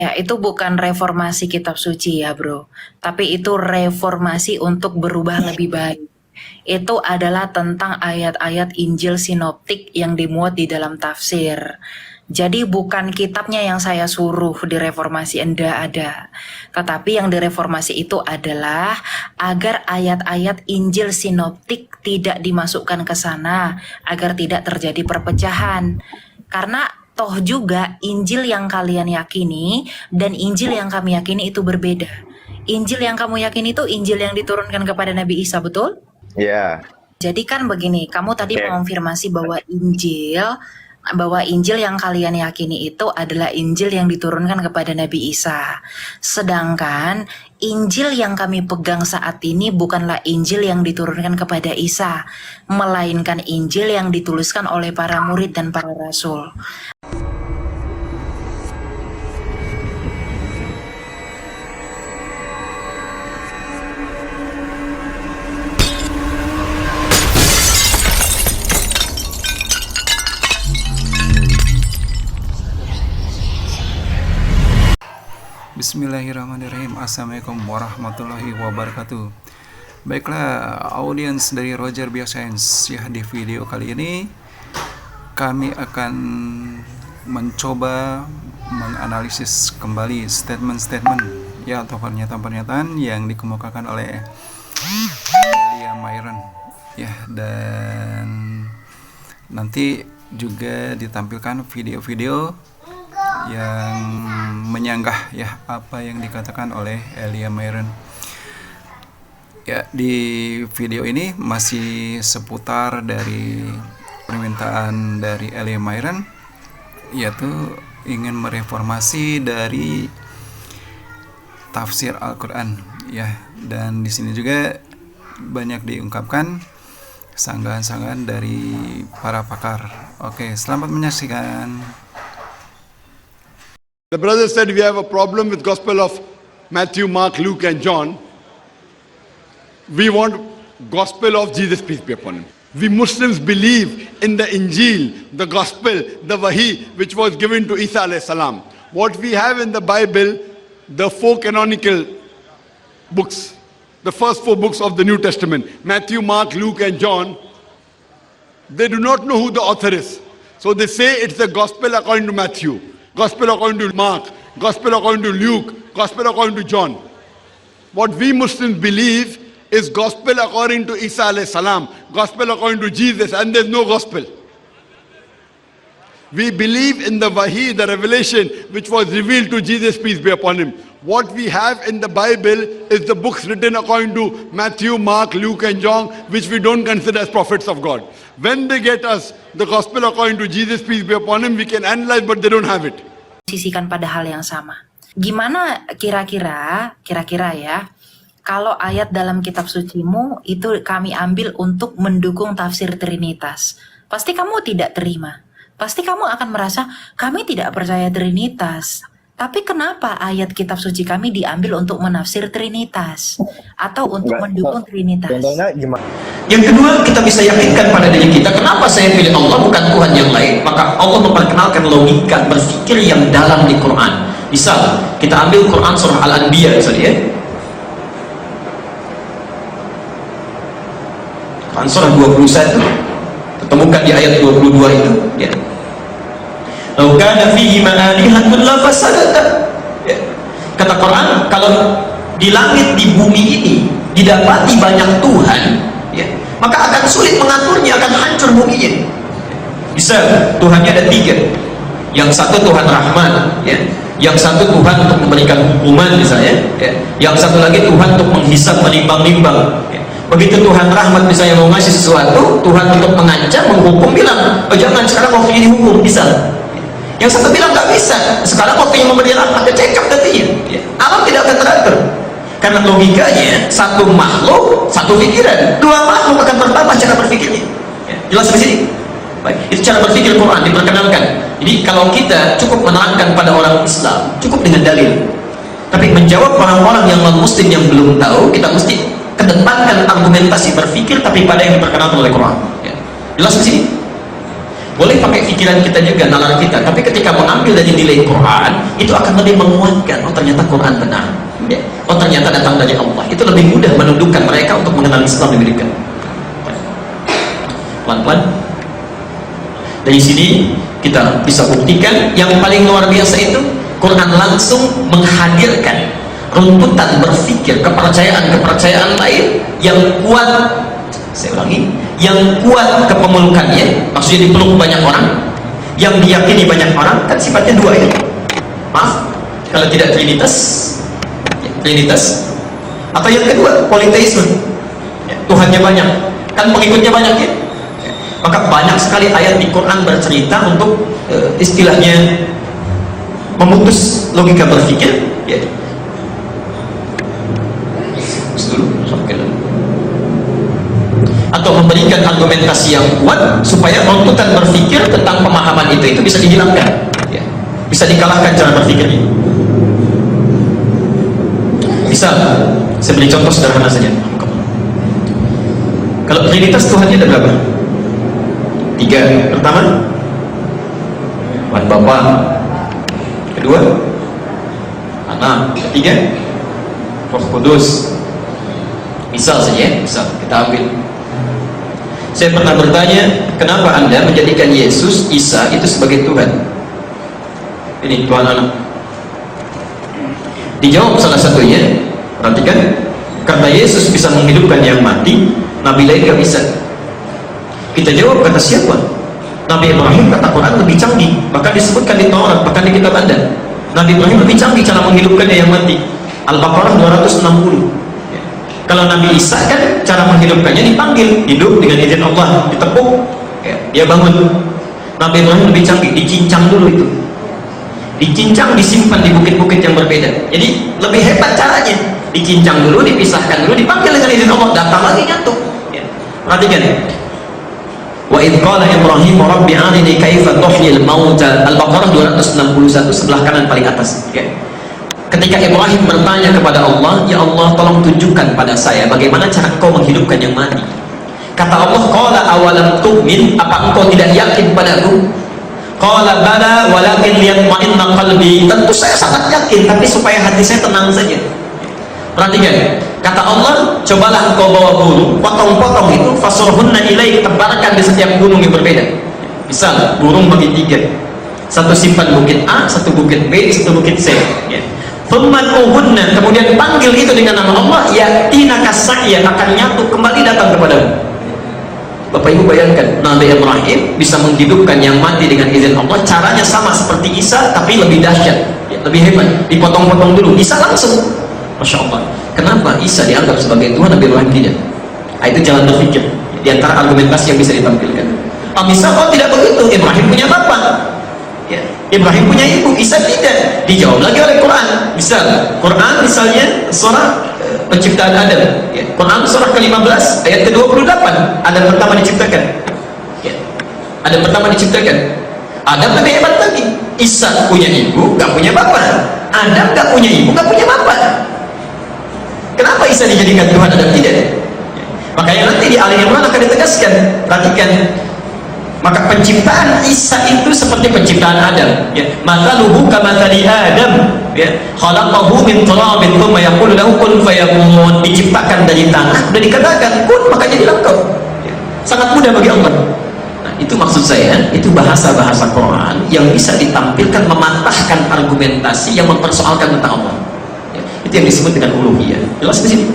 Ya, itu bukan reformasi kitab suci ya, Bro. Tapi itu reformasi untuk berubah lebih baik. Itu adalah tentang ayat-ayat Injil sinoptik yang dimuat di dalam tafsir. Jadi bukan kitabnya yang saya suruh direformasi, enggak ada. Tetapi yang direformasi itu adalah agar ayat-ayat Injil sinoptik tidak dimasukkan ke sana, agar tidak terjadi perpecahan. Karena toh juga Injil yang kalian yakini dan Injil yang kami yakini itu berbeda. Injil yang kamu yakini itu Injil yang diturunkan kepada Nabi Isa, betul? Ya, Jadi kan begini, kamu tadi Oke. mengonfirmasi bahwa Injil yang kalian yakini itu adalah Injil yang diturunkan kepada Nabi Isa. Sedangkan Injil yang kami pegang saat ini bukanlah Injil yang diturunkan kepada Isa, melainkan Injil yang dituliskan oleh para murid dan para rasul. Bismillahirrahmanirrahim. Assalamualaikum warahmatullahi wabarakatuh. Baiklah, audiens dari Roger Bioscience, ya, di video kali ini kami akan mencoba menganalisis kembali statement-statement, ya, atau pernyataan-pernyataan yang dikemukakan oleh Elia Myron, ya, dan nanti juga ditampilkan video-video yang menyanggah, ya, apa yang dikatakan oleh Elia Myron. Ya, di video ini masih seputar dari permintaan dari Elia Myron, yaitu ingin mereformasi dari tafsir Al-Quran, ya, dan di sini juga banyak diungkapkan sanggahan-sanggahan dari para pakar. Oke, selamat menyaksikan. The brother said we have a problem with Gospel of Matthew, Mark, Luke and John. We want Gospel of Jesus, peace be upon him. We Muslims believe in the Injil, the Gospel, the Wahi, which was given to Isa alayhi salam. What we have in the Bible, the four canonical books, the first four books of the New Testament, Matthew, Mark, Luke and John, they do not know who the author is. So they say it's the Gospel according to Matthew, Gospel according to Mark, Gospel according to Luke, Gospel according to John. What we Muslims believe is Gospel according to Isa alayhi salam, Gospel according to Jesus, and there's no Gospel. We believe in the Wahi, the revelation which was revealed to Jesus, peace be upon him. What we have in the Bible is the books written according to Matthew, Mark, Luke and John, which we don't consider as prophets of God. When they get us the Gospel according to Jesus, peace be upon him, we can analyze, but they don't have it. Sisikan pada hal yang sama. Gimana kira-kira ya, kalau ayat dalam kitab sucimu itu kami ambil untuk mendukung tafsir Trinitas, pasti kamu tidak terima. Pasti kamu akan merasa kami tidak percaya Trinitas. Tapi kenapa ayat kitab suci kami diambil untuk menafsir Trinitas atau untuk mendukung Trinitas? contohnya gimana? Yang kedua, kita bisa yakinkan pada diri kita, kenapa saya pilih Allah bukan Tuhan yang lain? Maka Allah memperkenalkan logika berpikir yang dalam di Quran. Misal, kita ambil Quran surah Al-Anbiya misalnya, ya. Quran surah 21, ketemukan di ayat 22 itu, ya. Lau kana fihi ma'alihatun la fasadata. Kata Quran, kalau di langit di bumi ini didapati banyak Tuhan, ya, maka akan sulit mengaturnya, akan hancur buminya. Bisa, Tuhannya ada tiga. Yang satu Tuhan Rahman, ya. Yang satu Tuhan untuk memberikan hukuman misalnya, ya. Yang satu lagi Tuhan untuk menghisap, menimbang-nimbang, ya. Begitu Tuhan Rahmat misalnya mau ngasih sesuatu, Tuhan untuk mengancam, menghukum, bilang, oh jangan, sekarang waktunya dihukum, bisa. Yang satu bilang nggak bisa, sekarang waktunya memberi rahmat, cekap nantinya, ya. Alam tidak akan teratur. Karena logikanya, satu makhluk, satu pikiran. Dua makhluk akan bertambah cara berpikirnya, ya. Jelas di sini? Baik. Itu cara berpikir Quran diperkenalkan. Jadi kalau kita cukup menerangkan pada orang Islam, cukup dengan dalil. Tapi menjawab orang-orang yang non-muslim yang belum tahu, kita mesti kedepankan argumentasi berpikir, tapi pada yang diperkenalkan oleh Quran, ya. Jelas di sini? Boleh pakai pikiran kita juga, nalar kita, tapi ketika mengambil dari nilai Quran, itu akan lebih menguatkan. Oh ternyata Quran benar. Oh ternyata datang dari Allah. Itu lebih mudah menundukkan mereka untuk mengenal Islam lebih dekat. Pelan-pelan. Dari sini kita bisa buktikan yang paling luar biasa itu Quran langsung menghadirkan runtutan berpikir, kepercayaan lain yang kuat. Saya ulangi, yang kuat kepemulukannya, maksudnya dipeluk banyak orang, yang diyakini banyak orang, kan sifatnya dua ya. Maaf, kalau tidak Trinitas, Trinitas, atau yang kedua politeisme, ya, Tuhannya banyak, kan pengikutnya banyak ya. Maka banyak sekali ayat di Quran bercerita untuk istilahnya memutus logika berpikir, ya. Atau memberikan argumentasi yang kuat supaya runtutan berpikir tentang pemahaman itu bisa dihilangkan, ya. Bisa dikalahkan cara berpikirnya. Bisa, saya beri contoh sederhana saja. Kalau Trinitas Tuhannya ada berapa? 3. Pertama, Tuhan Bapa. Kedua, Anak. Ketiga, Roh Kudus. Misal saja, misal kita ambil. Saya pernah bertanya, kenapa Anda menjadikan Yesus, Isa itu sebagai Tuhan? Ini Tuhan Anak. Dijawab salah satunya, perhatikan, karena Yesus bisa menghidupkan yang mati, Nabi lain gak bisa. Kita jawab, kata siapa? Nabi Ibrahim, kata Quran, lebih canggih, bahkan disebutkan di Taurat, bahkan di kitab Anda. Nabi Ibrahim lebih canggih cara menghidupkannya yang mati. Al-Baqarah 260. Kalau Nabi Isa kan cara menghidupkannya dipanggil, hidup dengan izin Allah, ditepuk, ya, dia bangun. Nabi Ibrahim lebih canggih, dicincang dulu itu, dicincang, disimpan di bukit-bukit yang berbeda. Jadi lebih hebat caranya, dicincang dulu, dipisahkan dulu, dipanggil dengan izin Allah, datang lagi nyatu. Ya. Perhatikan, wa idh qala Ibrahim rabbi arini kaifa tuhyil mauta, Al-Baqarah 261 sebelah kanan paling atas. Ya. Ketika Ibrahim bertanya kepada Allah, ya Allah tolong tunjukkan pada saya bagaimana cara engkau menghidupkan yang mati. Kata Allah, qala awalam tu'min, apa engkau tidak yakin padaku? Qala bala walakin liyatma'inna qalbi, tentu saya sangat yakin, tapi supaya hati saya tenang saja. Perhatikan, kata Allah, cobalah engkau bawa burung, potong-potong itu, fasurhunna ilaik, tebarkan di setiap gunung yang berbeda. Misal burung bagi 3, satu simpan bukit A, satu bukit B, satu bukit C, ya. Thummanuhunna, kemudian panggil itu dengan nama Allah, ya tinakasa'ya, akan nyatu kembali datang kepadamu. Bapak Ibu bayangkan, Nabi Ibrahim bisa menghidupkan yang mati dengan izin Allah, caranya sama seperti Isa tapi lebih dahsyat, ya, lebih hebat. Dipotong-potong dulu, Isa langsung. Masya Allah. Kenapa Isa dianggap sebagai Tuhan, Nabi Ibrahim tidak? Nah, itu jalan berpikir di antara argumentasi yang bisa ditampilkan. Misal kalau tidak begitu, Ibrahim punya bapak, ya, Ibrahim punya ibu, Isa tidak. Dijawab lagi oleh Quran. Misal Quran misalnya surah penciptaan Adam, ya. Quran surah ke-15 ayat ke-28, Adam pertama diciptakan, ya. Adam pertama diciptakan. Adam lebih hebat lagi. Isa punya ibu, gak punya bapak. Adam gak punya ibu, gak punya bapak. Kenapa Isa dijadikan Tuhan, Adam tidak? Ya. Makanya nanti di Ali Imran akan ditegaskan. Perhatikan, maka penciptaan Isa itu seperti penciptaan Adam, ya. Mathaluhu kamathali Adam, ya. Khalaqahu min turabin tsumma yaqulu lahu kun fayakun, diciptakan dari tanah, sudah dikatakan kun, maka jadilah engkau, ya. Sangat mudah bagi Allah. Nah, itu maksud saya, itu bahasa-bahasa Quran yang bisa ditampilkan mematahkan argumentasi yang mempersoalkan tentang Allah, ya. Itu yang disebut dengan uluhiyah. Jelas di sini?